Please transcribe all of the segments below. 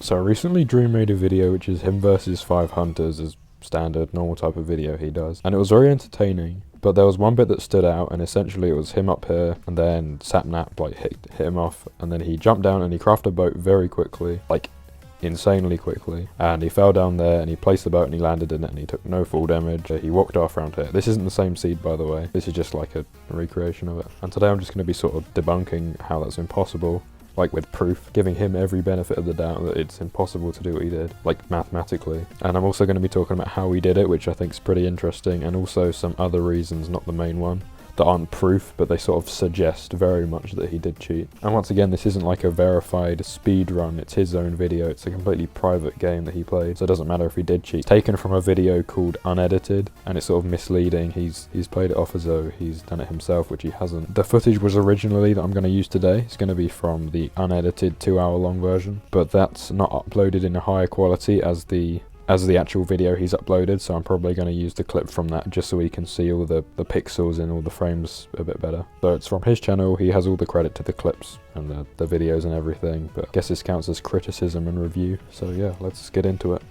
So recently Dream made a video which is him versus 5 hunters, as standard normal type of video he does, and it was very entertaining. But there was one bit that stood out, and essentially it was him up here, and then Sapnap like hit him off, and then he jumped down and he crafted a boat very quickly, like insanely quickly, and he fell down there and he placed the boat and he landed in it and he took no fall damage. He walked off around here. This isn't the same seed, by the way. This is just like a recreation of it. And today I'm just going to be sort of debunking how that's impossible, like with proof, giving him every benefit of the doubt that it's impossible to do what he did, like mathematically. And I'm also going to be talking about how he did it, which I think is pretty interesting, and also some other reasons, not the main one, that aren't proof, but they sort of suggest very much that he did cheat. And once again, this isn't like a verified speed run, it's his own video, it's a completely private game that he played, so it doesn't matter if he did cheat. It's taken from a video called Unedited, and it's sort of misleading. He's played it off as though he's done it himself, which he hasn't. The footage was originally that I'm going to use today. It's going to be from the unedited 2-hour-long version, but that's not uploaded in a higher quality as the actual video he's uploaded, so I'm probably going to use the clip from that just so we can see all the pixels and all the frames a bit better. So it's from his channel, he has all the credit to the clips and the videos and everything, but I guess this counts as criticism and review, so yeah, let's get into it.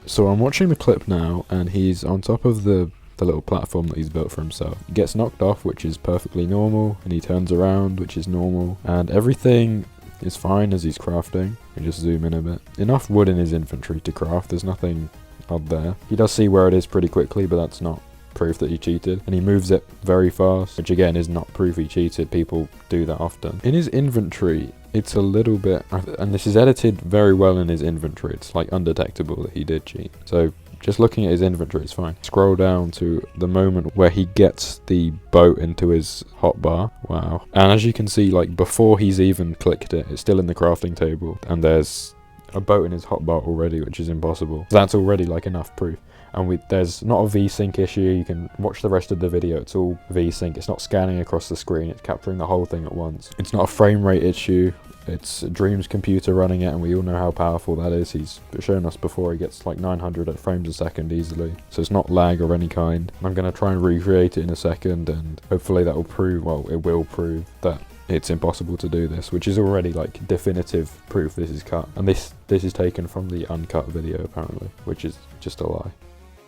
So I'm watching the clip now, and he's on top of the little platform that he's built for himself. He gets knocked off, which is perfectly normal, and he turns around, which is normal, and everything is fine as he's crafting. We just zoom in a bit. Enough wood in his inventory to craft, there's nothing odd there. He does see where it is pretty quickly, but that's not proof that he cheated. And he moves it very fast, which again is not proof he cheated. People do that often. In his inventory, it's a little bit, and this is edited very well in his inventory, it's like undetectable that he did cheat. So just looking at his inventory, it's fine. Scroll down to the moment where he gets the boat into his hotbar. Wow. And as you can see, like before he's even clicked it, it's still in the crafting table, and there's a boat in his hotbar already, which is impossible. That's already like enough proof. And there's not a VSync issue. You can watch the rest of the video. It's all VSync. It's not scanning across the screen. It's capturing the whole thing at once. It's not a frame rate issue. It's Dream's computer running it, and we all know how powerful that is. He's shown us before he gets like 900 frames a second easily. So it's not lag of any kind. I'm going to try and recreate it in a second, and hopefully that will prove, well, it will prove that it's impossible to do this, which is already like definitive proof this is cut. And this is taken from the uncut video apparently, which is just a lie.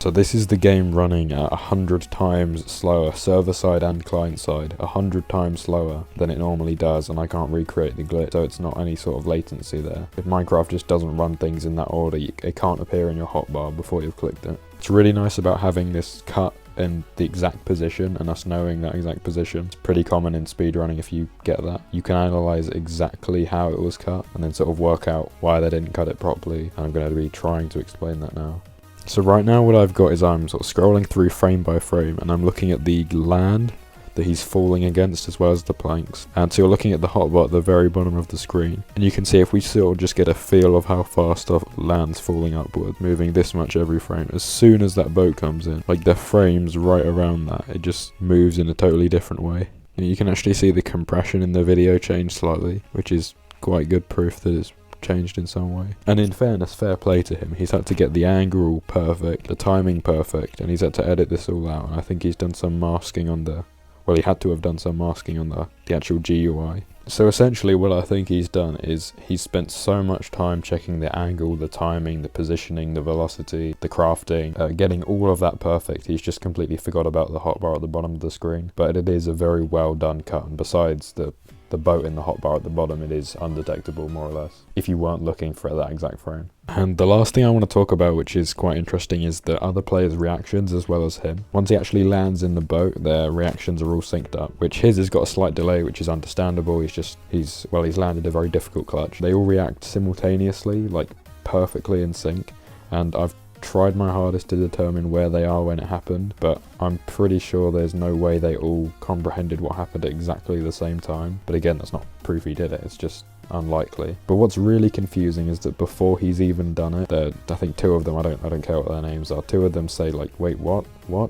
So this is the game running at 100 times slower, server side and client side, 100 times slower than it normally does, and I can't recreate the glitch, so it's not any sort of latency there. If Minecraft just doesn't run things in that order, it can't appear in your hotbar before you've clicked it. It's really nice about having this cut in the exact position and us knowing that exact position. It's pretty common in speedrunning if you get that. You can analyze exactly how it was cut and then sort of work out why they didn't cut it properly, and I'm going to be trying to explain that now. So right now what I've got is I'm sort of scrolling through frame by frame, and I'm looking at the land that he's falling against as well as the planks. And so you're looking at the hotbar at the very bottom of the screen, and you can see if we sort of just get a feel of how fast stuff lands falling upward, moving this much every frame. As soon as that boat comes in, like the frames right around that, it just moves in a totally different way. And you can actually see the compression in the video change slightly, which is quite good proof that it's changed in some way. And in fairness, fair play to him, he's had to get the angle perfect, the timing perfect, and he's had to edit this all out. And I think he's done some masking on the, well, he had to have done some masking on the actual GUI. So essentially what I think he's done is he's spent so much time checking the angle, the timing, the positioning, the velocity, the crafting, getting all of that perfect. He's just completely forgot about the hotbar at the bottom of the screen. But it is a very well done cut, and besides the boat in the hotbar at the bottom, it is undetectable more or less, if you weren't looking for that exact frame. And the last thing I want to talk about, which is quite interesting, is the other players' reactions as well as him. Once he actually lands in the boat, their reactions are all synced up, which his has got a slight delay, which is understandable. He's landed a very difficult clutch. They all react simultaneously, like perfectly in sync, and I've tried my hardest to determine where they are when it happened, but I'm pretty sure there's no way they all comprehended what happened at exactly the same time. But again, that's not proof he did it, it's just unlikely. But what's really confusing is that before he's even done it, I think 2 of them, I don't care what their names are, 2 of them say like, wait, what,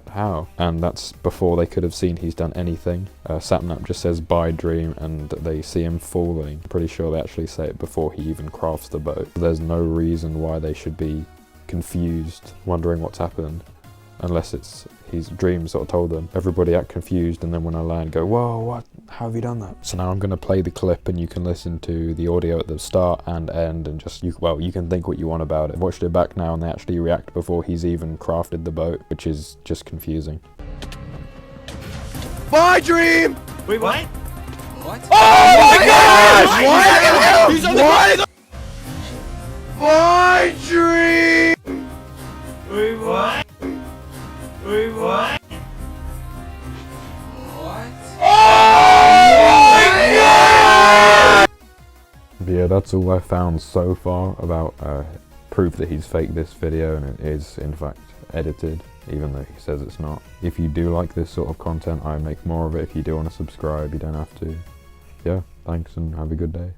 how? And that's before they could have seen he's done anything. Sapnap just says bye Dream, and they see him falling. I'm pretty sure they actually say it before he even crafts the boat. There's no reason why they should be confused, wondering what's happened. unless it's his dream sort of told them. Everybody act confused, and then when I land go, whoa, what, how have you done that? So now I'm going to play the clip and you can listen to the audio at the start and end and just, you can think what you want about it. I've watched it back now and they actually react before he's even crafted the boat, which is just confusing. My dream! Wait, what? What? Oh my gosh! What? He's on the What? My dream! Wait, what? Wait, what? Yeah, that's all I found so far about proof that he's faked this video, and it is in fact edited, even though he says it's not. If you do like this sort of content, I make more of it. If you do want to subscribe, you don't have to. Yeah, thanks and have a good day.